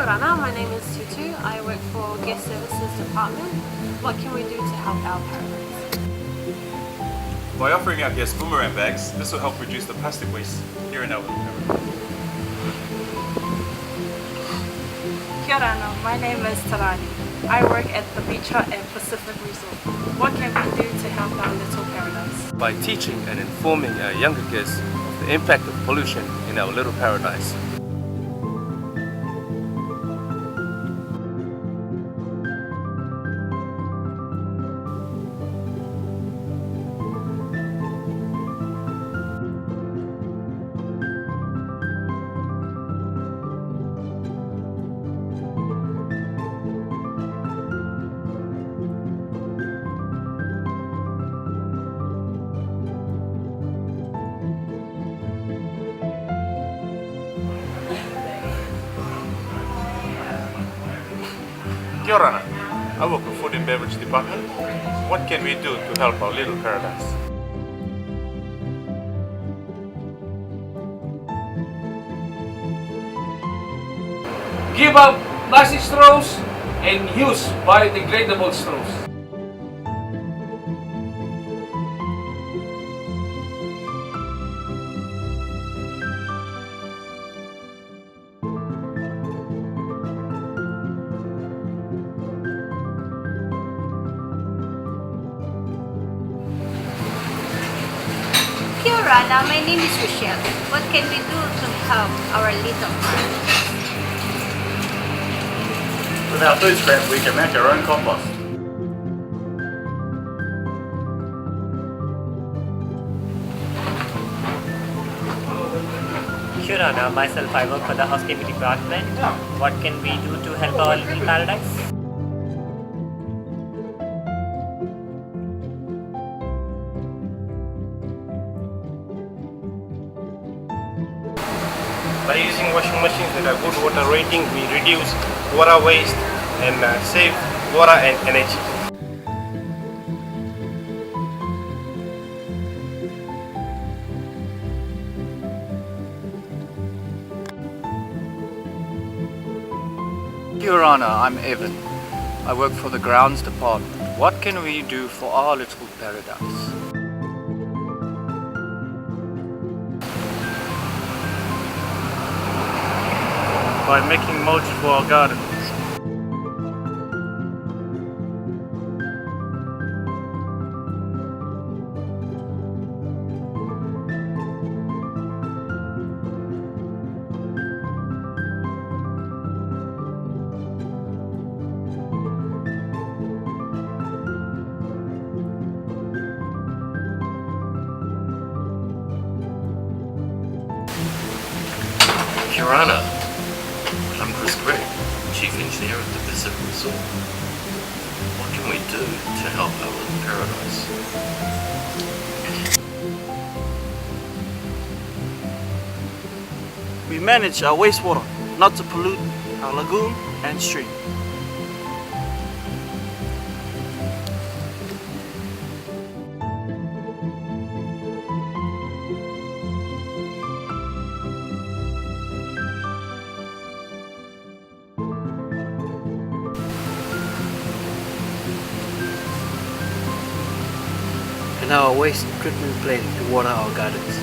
Kia ora, my name is Tutu. I work for Guest Services Department. What can we do to help our paradise? By offering our guests boomerang bags, this will help reduce the plastic waste here in our little paradise. Kia ora, my name is Tarani. I work at the Beach Hut and Pacific Resort. What can we do to help our little paradise? By teaching and informing our younger guests of the impact of pollution in our little paradise. Kia ora, I work for Food and Beverage Department. What can we do to help our little paradise? Give up plastic straws and use biodegradable straws. Kia ora, my name is Rochelle. What can we do to help our little paradise? With our food scrap, we can make our own compost. Sure, Anna. Myself, I work for the housekeeping department. What can we do to help our little paradise? By using washing machines with a good water rating, we reduce water waste and save water and energy. Your Honor, I'm Evan. I work for the grounds department. What can we do for our little paradise? By making mulch for our gardens. Kia ora. I'm Chris Gregg, Chief Engineer at the Pacific Resort. What can we do to help our little paradise? We manage our wastewater not to pollute our lagoon and stream. And our waste treatment plant to water our gardens.